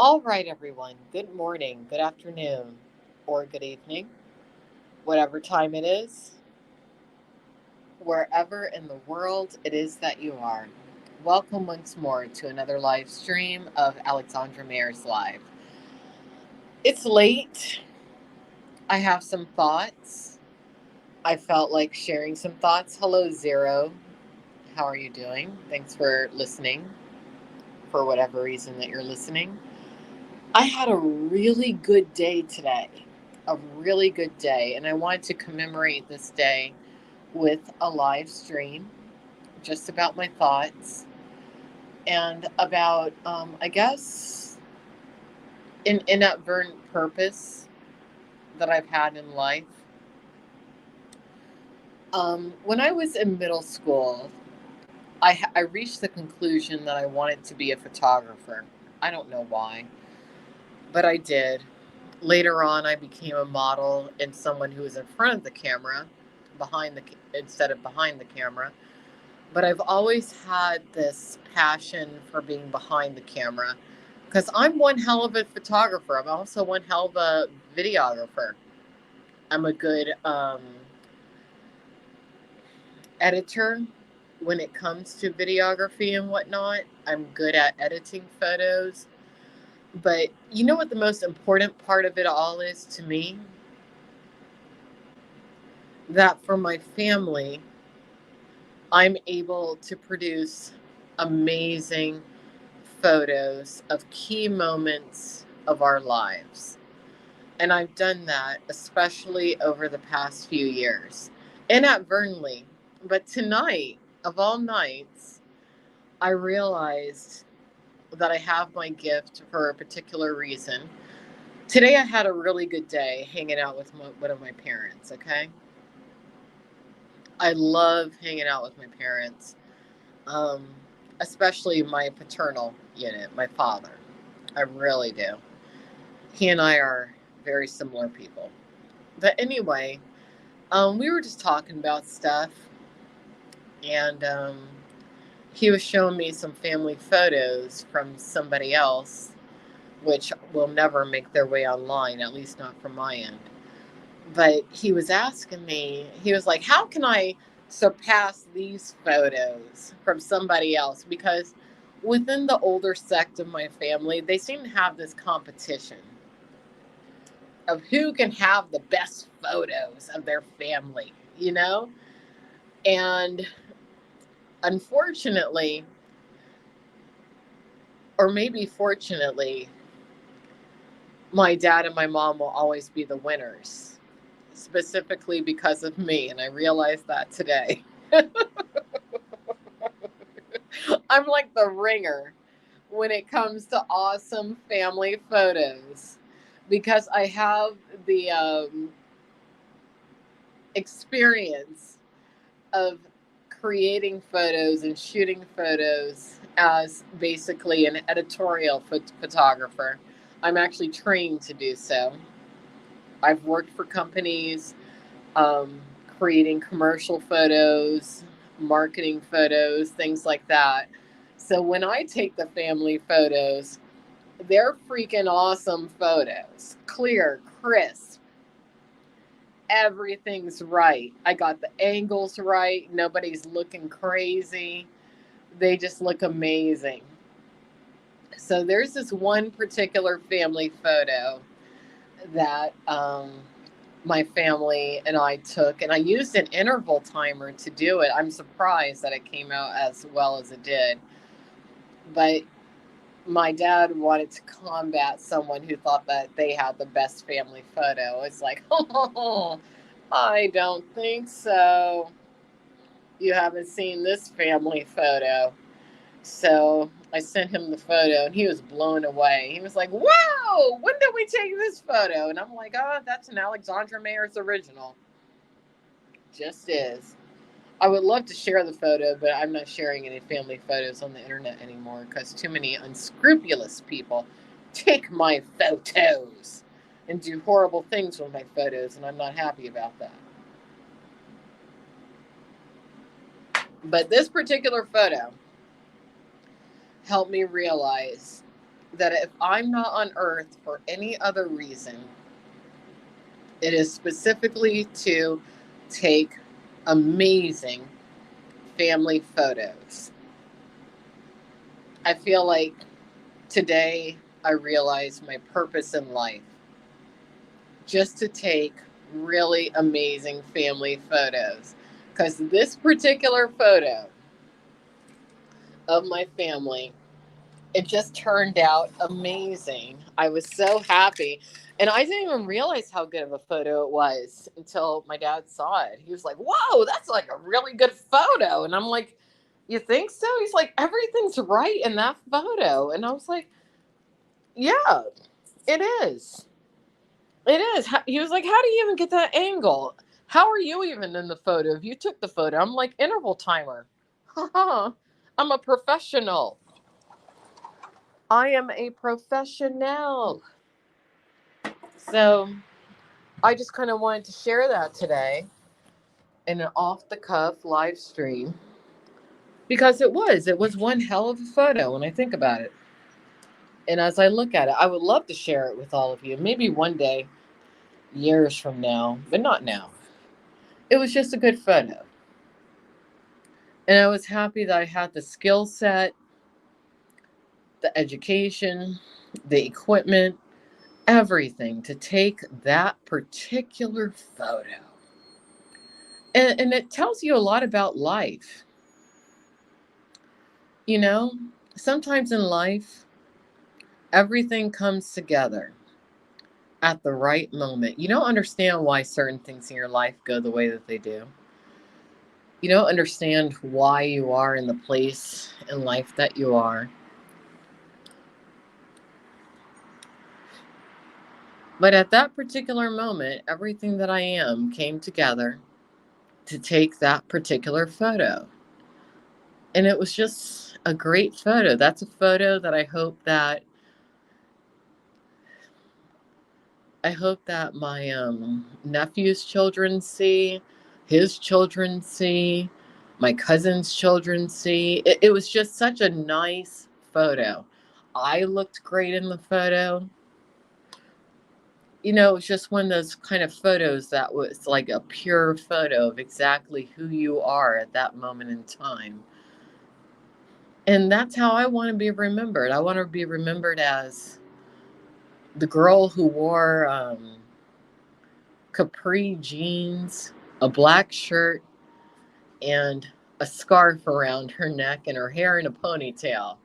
All right, everyone. Good morning, good afternoon, or good evening, whatever time it is, wherever in the world it is that you are. Welcome once more to another live stream of Alexandra Mayers Live. It's late. I have some thoughts. I felt like sharing some thoughts. Hello, Zero. How are you doing? Thanks for listening for whatever reason that you're listening. I had a really good day today. A really good day. And I wanted to commemorate this day with a live stream just about my thoughts and about, I guess, an inadvertent purpose that I've had in life. When I was in middle school, I reached the conclusion that I wanted to be a photographer. I don't know why, but I did. Later on, I became a model and someone who was in front of the camera, behind the instead of behind the camera. But I've always had this passion for being behind the camera because I'm one hell of a photographer. I'm also one hell of a videographer. I'm a good editor when it comes to videography and whatnot. I'm good at editing photos. But you know what the most important part of it all is to me? That for my family, I'm able to produce amazing photos of key moments of our lives. And I've done that especially over the past few years, inadvertently. But tonight, of all nights, I realized that I have my gift for a particular reason. Today, I had a really good day hanging out with one of my parents, okay? I love hanging out with my parents, um, especially my paternal unit, my father. I really do. He and I are very similar people. But anyway, we were just talking about stuff, and he was showing me some family photos from somebody else, which will never make their way online, at least not from my end. But he was asking me, he was like, how can I surpass these photos from somebody else? Because within the older sect of my family, they seem to have this competition of who can have the best photos of their family, you know? And unfortunately, or maybe fortunately, my dad and my mom will always be the winners, specifically because of me. And I realized that today. I'm like the ringer when it comes to awesome family photos because I have the experience of creating photos and shooting photos as basically an editorial photographer. I'm actually trained to do so. I've worked for companies um, creating commercial photos, marketing photos, things like that. So when I take the family photos, they're freaking awesome photos. Clear, crisp, everything's right. I got the angles right. Nobody's looking crazy. They just look amazing. So there's this one particular family photo that my family and I took, and I used an interval timer to do it. I'm surprised that it came out as well as it did. But my dad wanted to combat someone who thought that they had the best family photo. It's like, oh, I don't think so. You haven't seen this family photo. So I sent him the photo and he was blown away. He was like, wow, when did we take this photo? And I'm like, oh, that's an Alexandra Mayers original. Just is. I would love to share the photo, but I'm not sharing any family photos on the internet anymore because too many unscrupulous people take my photos and do horrible things with my photos, and I'm not happy about that. But this particular photo helped me realize that if I'm not on earth for any other reason, it is specifically to take amazing family photos. I feel like today I realize my purpose in life, just to take really amazing family photos. Because this particular photo of my family, it just turned out amazing. I was so happy. And I didn't even realize how good of a photo it was until my dad saw it. He was like, "Whoa, that's like a really good photo." And I'm like, "You think so?" He's like, "Everything's right in that photo." And I was like, "Yeah, it is. It is." He was like, "How do you even get that angle? How are you even in the photo? If you took the photo." I'm like, "Interval timer." I'm a professional. I am a professional. So I just kind of wanted to share that today in an off the cuff live stream because it was one hell of a photo when I think about it. And as I look at it, I would love to share it with all of you. Maybe one day, years from now, but not now. It was just a good photo. And I was happy that I had the skill set, the education, the equipment, everything to take that particular photo. And it tells you a lot about life. You know, sometimes in life, everything comes together at the right moment. You don't understand why certain things in your life go the way that they do. You don't understand why you are in the place in life that you are. But at that particular moment, everything that I am came together to take that particular photo. And it was just a great photo. That's a photo that I hope that my nephew's children see, his children see, my cousin's children see. It was just such a nice photo. I looked great in the photo. It was just one of those kind of photos that was like a pure photo of exactly who you are at that moment in time. And that's how I want to be remembered. I want to be remembered as the girl who wore capri jeans, a black shirt, and a scarf around her neck and her hair in a ponytail.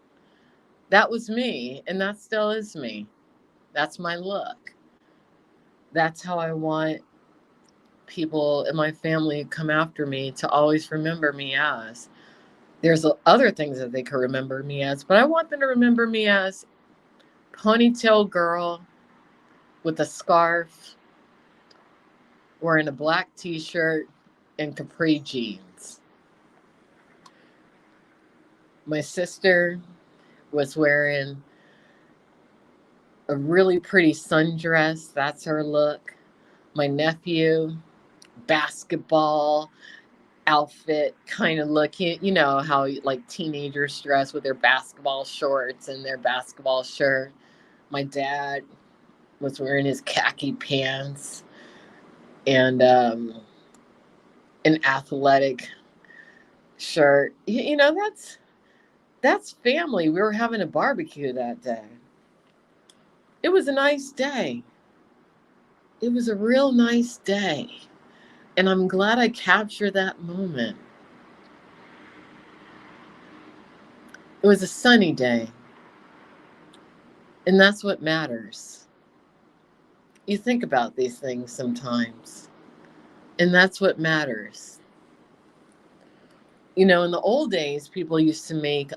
That was me, and that still is me. That's my look. That's how I want people in my family who come after me to always remember me as. There's other things that they could remember me as, but I want them to remember me as ponytail girl with a scarf, wearing a black t-shirt and capri jeans. My sister was wearing a really pretty sundress. That's her look. My nephew, basketball outfit kind of look. You know how like teenagers dress with their basketball shorts and their basketball shirt. My dad was wearing his khaki pants and an athletic shirt. That's family. We were having a barbecue that day. It was a nice day. It was a real nice day. And I'm glad I captured that moment. It was a sunny day. And that's what matters. You think about these things sometimes. And that's what matters. In the old days, people used to make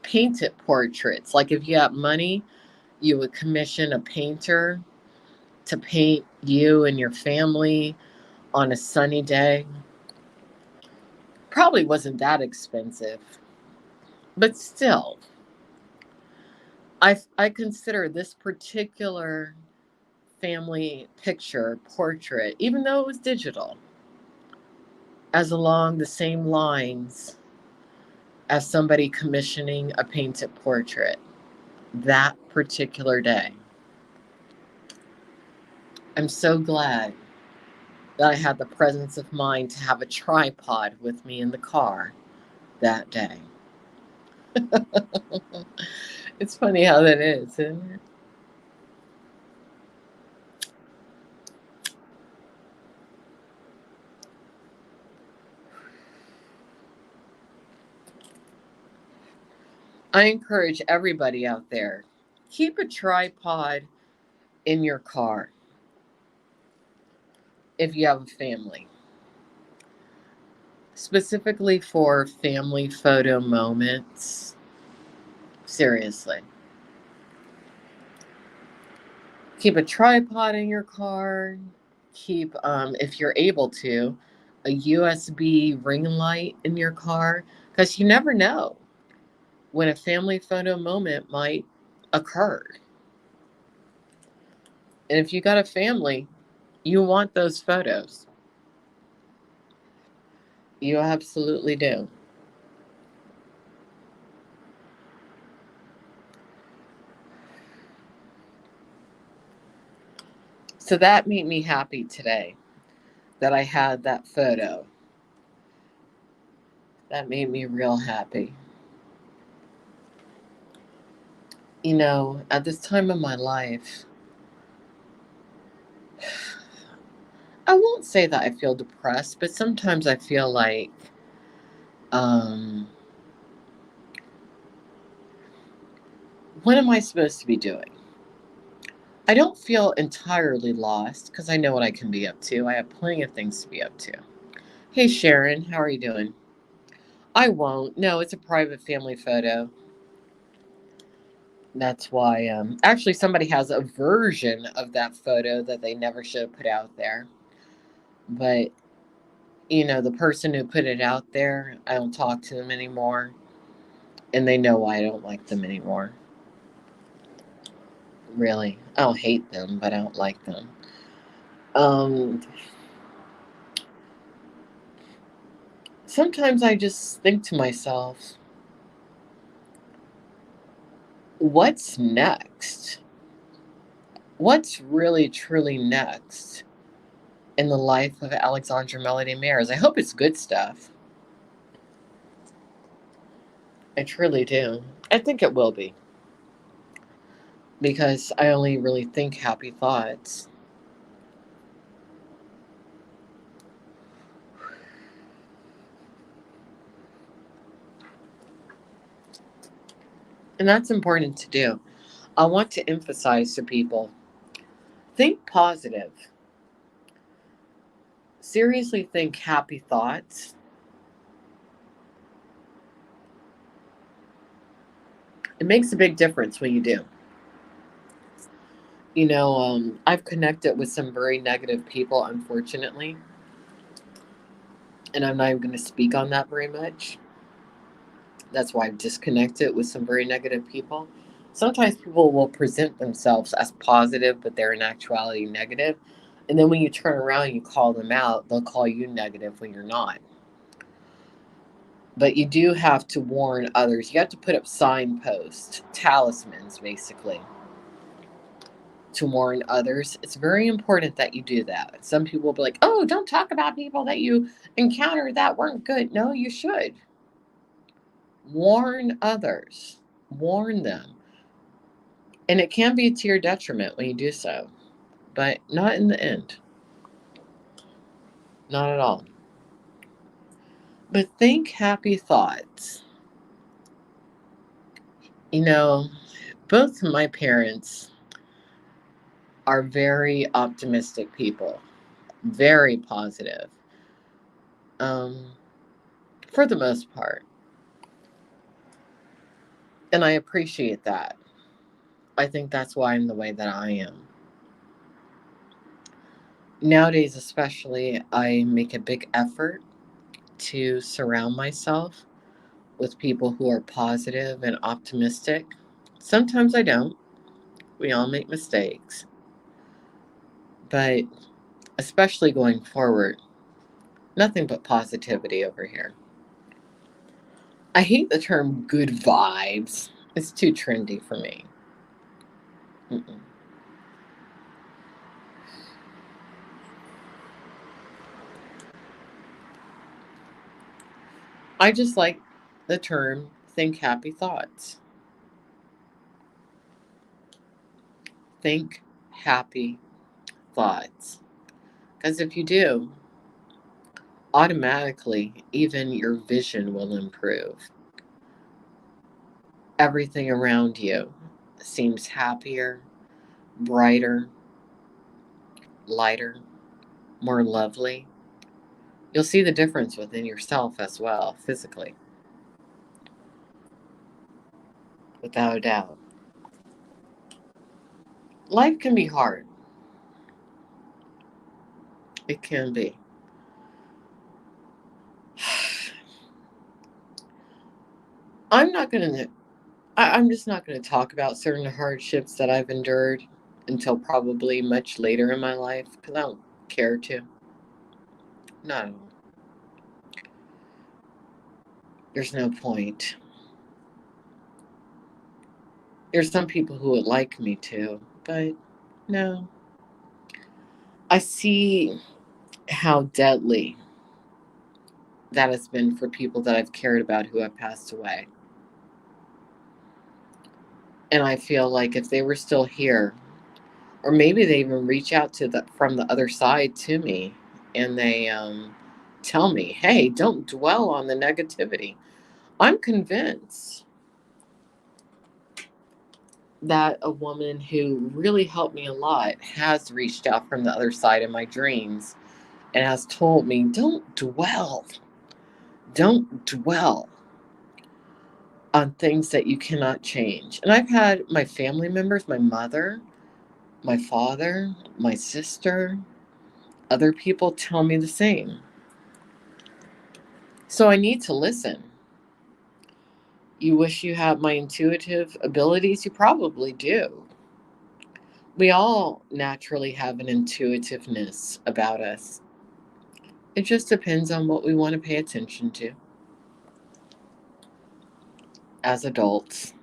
painted portraits. Like if you had money, you would commission a painter to paint you and your family on a sunny day. Probably wasn't that expensive, but still, I consider this particular family picture portrait, even though it was digital, as along the same lines as somebody commissioning a painted portrait. that particular day. I'm so glad that I had the presence of mind to have a tripod with me in the car that day. It's funny how that is, isn't it? I encourage everybody out there, keep a tripod in your car if you have a family, specifically for family photo moments. Seriously. Keep a tripod in your car. Keep, if you're able to, a USB ring light in your car because you never know when a family photo moment might occur. And if you got a family, you want those photos. You absolutely do. So that made me happy today that I had that photo. That made me real happy. You know, at this time of my life, I won't say that I feel depressed, but sometimes I feel like, um, what am I supposed to be doing? I don't feel entirely lost because I know what I can be up to. I have plenty of things to be up to. Hey, Sharon, how are you doing? I won't. No, it's a private family photo. That's why, actually, somebody has a version of that photo that they never should have put out there. But, you know, the person who put it out there, I don't talk to them anymore. And they know why I don't like them anymore. Really. I don't hate them, but I don't like them. Um, Sometimes I just think to myself, what's next? What's really, truly next in the life of Alexandra Mayers? I hope it's good stuff. I truly do. I think it will be because I only really think happy thoughts. And that's important to do. I want to emphasize to people, think positive. Seriously, think happy thoughts. It makes a big difference when you do. You know, I've connected with some very negative people, unfortunately, and I'm not even going to speak on that very much. That's why I've disconnected with some very negative people. Sometimes people will present themselves as positive, but they're in actuality negative. And then when you turn around and you call them out, they'll call you negative when you're not. But you do have to warn others. You have to put up signposts, talismans, basically, to warn others. It's very important that you do that. Some people will be like, oh, don't talk about people that you encountered that weren't good. No, you should. Warn others, warn them. And it can be to your detriment when you do so, but not in the end. Not at all. But think happy thoughts. You know, both of my parents are very optimistic people, very positive, um, for the most part. And I appreciate that. I think that's why I'm the way that I am. Nowadays, especially, I make a big effort to surround myself with people who are positive and optimistic. Sometimes I don't. We all make mistakes. But especially going forward, nothing but positivity over here. I hate the term good vibes. It's too trendy for me. Mm-mm. I just like the term think happy thoughts. Think happy thoughts. Because if you do, automatically, even your vision will improve. Everything around you seems happier, brighter, lighter, more lovely. You'll see the difference within yourself as well, physically, without a doubt. Life can be hard. It can be. I'm not going to, I'm just not going to talk about certain hardships that I've endured until probably much later in my life because I don't care to. No, there's no point. There's some people who would like me to, but no. I see how deadly that has been for people that I've cared about who have passed away. And I feel like if they were still here, or maybe they even reach out to the from the other side to me and they tell me, hey, don't dwell on the negativity. I'm convinced that a woman who really helped me a lot has reached out from the other side in my dreams and has told me, don't dwell on things that you cannot change. And I've had my family members, my mother, my father, my sister, other people tell me the same. So I need to listen. You wish you had my intuitive abilities? You probably do. We all naturally have an intuitiveness about us. It just depends on what we want to pay attention to as adults.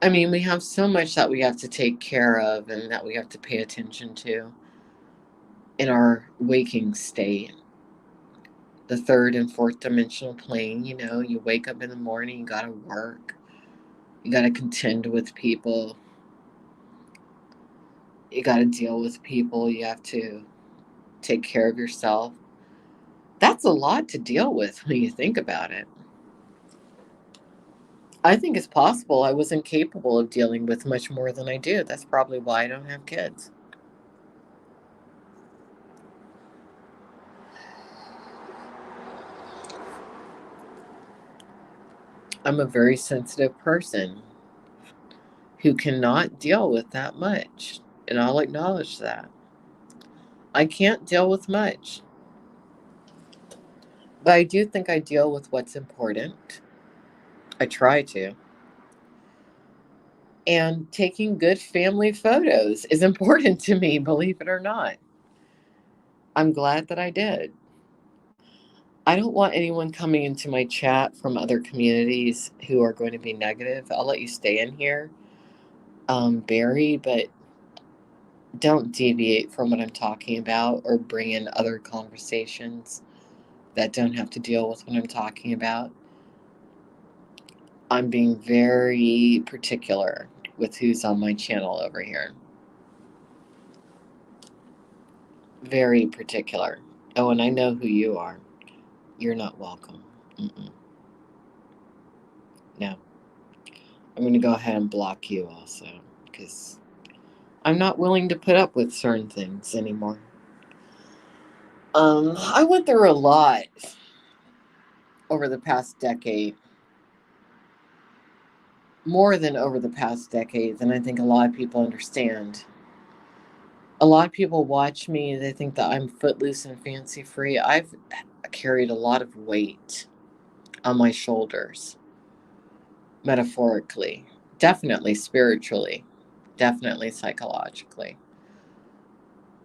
I mean, we have so much that we have to take care of and that we have to pay attention to in our waking state. The third and fourth dimensional plane, you wake up in the morning, you got to work, you got to contend with people, you got to deal with people, you have to take care of yourself. That's a lot to deal with when you think about it. I think it's possible I wasn't capable of dealing with much more than I do. That's probably why I don't have kids. I'm a very sensitive person who cannot deal with that much, and I'll acknowledge that. I can't deal with much, but I do think I deal with what's important. I try to. And taking good family photos is important to me, believe it or not. I'm glad that I did. I don't want anyone coming into my chat from other communities who are going to be negative. I'll let you stay in here, Barry, but don't deviate from what I'm talking about or bring in other conversations that don't have to deal with what I'm talking about. I'm being very particular with who's on my channel over here. Very particular. Oh, and I know who you are. You're not welcome. Mm-mm. No. I'm going to go ahead and block you also because I'm not willing to put up with certain things anymore. I went through a lot over the past decade, more than over the past decade than I think a lot of people understand. A lot of people watch me, they think that I'm footloose and fancy free. I've carried a lot of weight on my shoulders, metaphorically, definitely spiritually, definitely psychologically.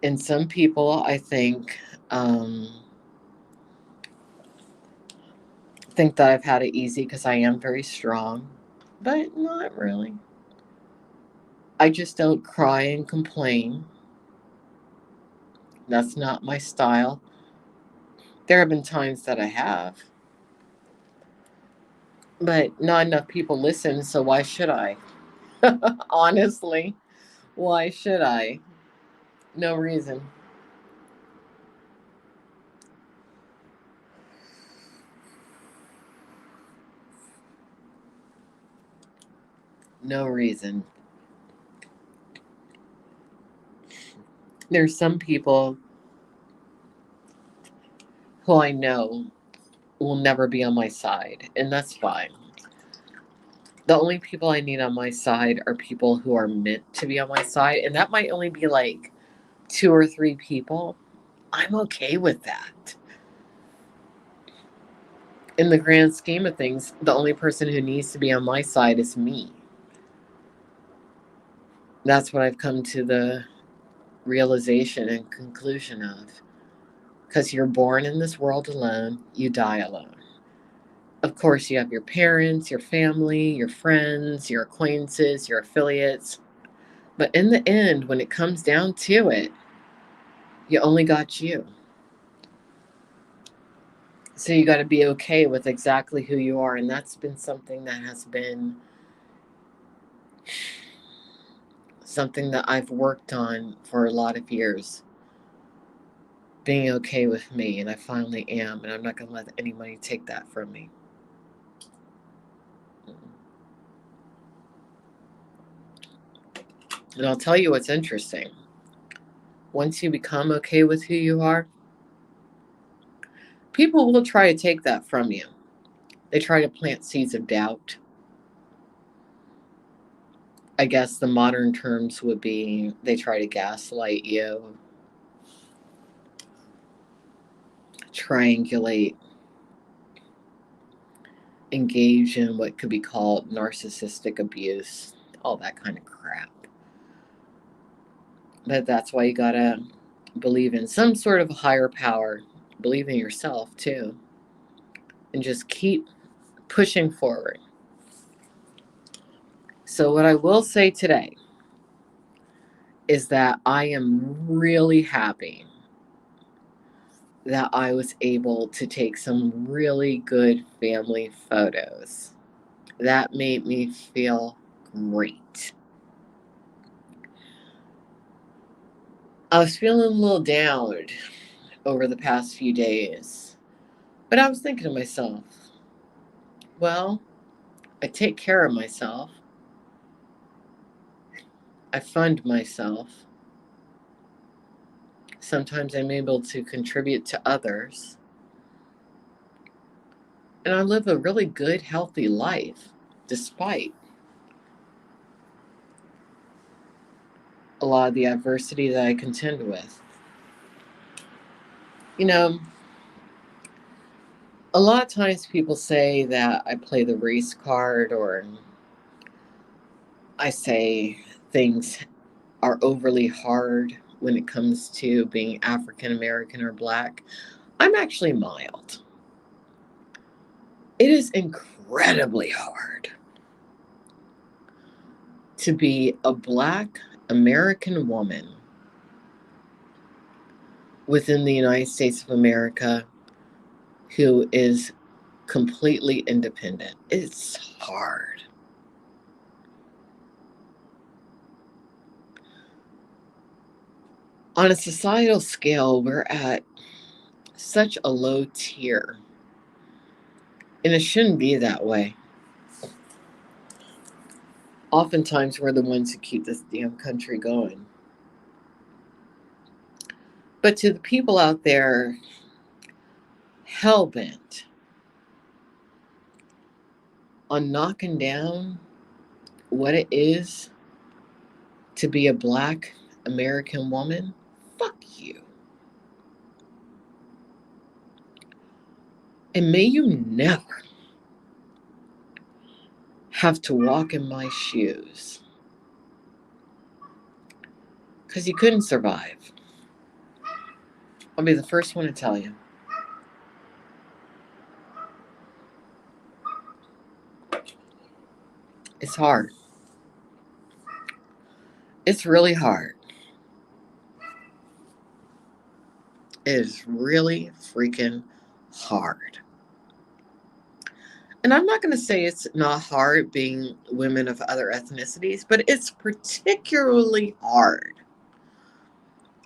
And some people, I um, think that I've had it easy because I am very strong, but not really. I just don't cry and complain. That's not my style. There have been times that I have, but not enough people listen, so why should I? Honestly, why should I? No reason. No reason. There's some people who I know will never be on my side, and that's fine. The only people I need on my side are people who are meant to be on my side, and that might only be like two or three people. I'm okay with that. In the grand scheme of things, the only person who needs to be on my side is me. That's what I've come to the realization and conclusion of. Because you're born in this world alone, you die alone. Of course, you have your parents, your family, your friends, your acquaintances, your affiliates. But in the end, when it comes down to it, you only got you. So you got to be okay with exactly who you are. And that's been something that has been something that I've worked on for a lot of years. Being okay with me. And I finally am. And I'm not going to let anybody take that from me. And I'll tell you what's interesting. Once you become okay with who you are, people will try to take that from you. They try to plant seeds of doubt. I guess the modern terms would be they try to gaslight you, triangulate, engage in what could be called narcissistic abuse, all that kind of crap. But that's why you gotta believe in some sort of higher power, believe in yourself too, and just keep pushing forward. So, what I will say today is that I am really happy that I was able to take some really good family photos. That made me feel great. I was feeling a little down over the past few days, but I was thinking to myself, well, I take care of myself, I fund myself. Sometimes I'm able to contribute to others, and I live a really good, healthy life despite a lot of the adversity that I contend with. You know, a lot of times people say that I play the race card or I say things are overly hard when it comes to being African American or Black. I'm actually mild. It is incredibly hard to be a Black American woman within the United States of America who is completely independent. It's hard. On a societal scale, we're at such a low tier, and it shouldn't be that way. Oftentimes, we're the ones who keep this damn country going. But to the people out there hell bent on knocking down what it is to be a Black American woman, fuck you. And may you never have to walk in my shoes. Because you couldn't survive. I'll be the first one to tell you. It's hard. It's really hard. It is really freaking hard. And I'm not going to say it's not hard being women of other ethnicities, but it's particularly hard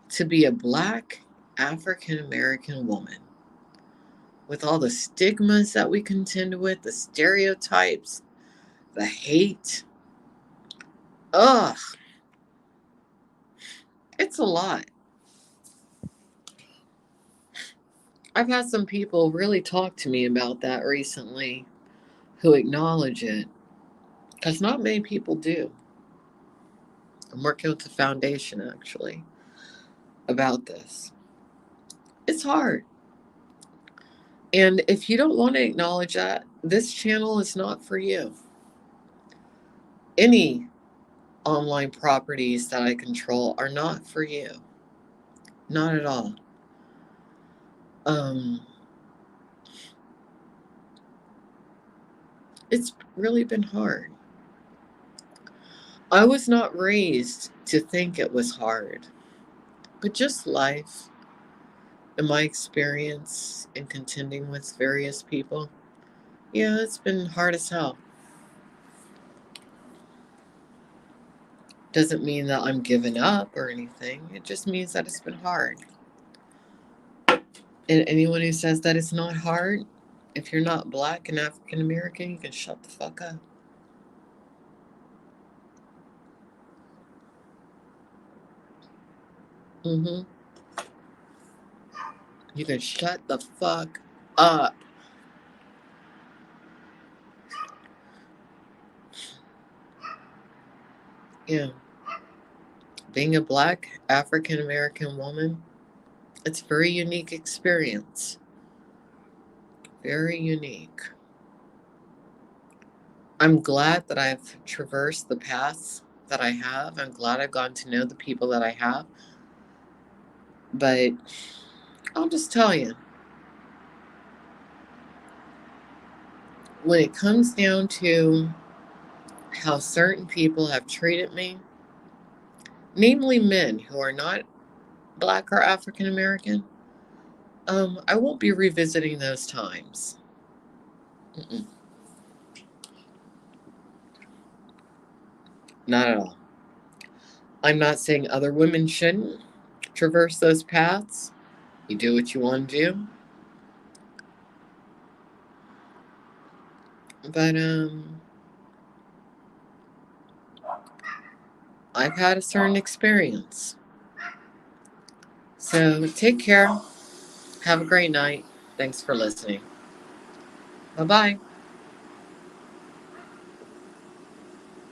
to be a Black African American woman with all the stigmas that we contend with, the stereotypes, the hate. Ugh, it's a lot. I've had some people really talk to me about that recently who acknowledge it, because not many people do. I'm working with the foundation actually about this. It's hard. And if you don't want to acknowledge that, this channel is not for you. Any online properties that I control are not for you. Not at all. It's really been hard. I was not raised to think it was hard, but just life and my experience in contending with various people, yeah, it's been hard as hell. Doesn't mean that I'm giving up or anything. It just means that it's been hard. And anyone who says that it's not hard, if you're not Black and African American, you can shut the fuck up. You can shut the fuck up. Yeah. Being a Black African American woman, it's a very unique experience. Very unique. I'm glad that I've traversed the paths that I have. I'm glad I've gotten to know the people that I have. But I'll just tell you, when it comes down to how certain people have treated me, namely men who are not Black or African American, I won't be revisiting those times. Mm-mm. Not at all. I'm not saying other women shouldn't traverse those paths. You do what you want to do. But I've had a certain experience. So take care. Have a great night. Thanks for listening. Bye bye.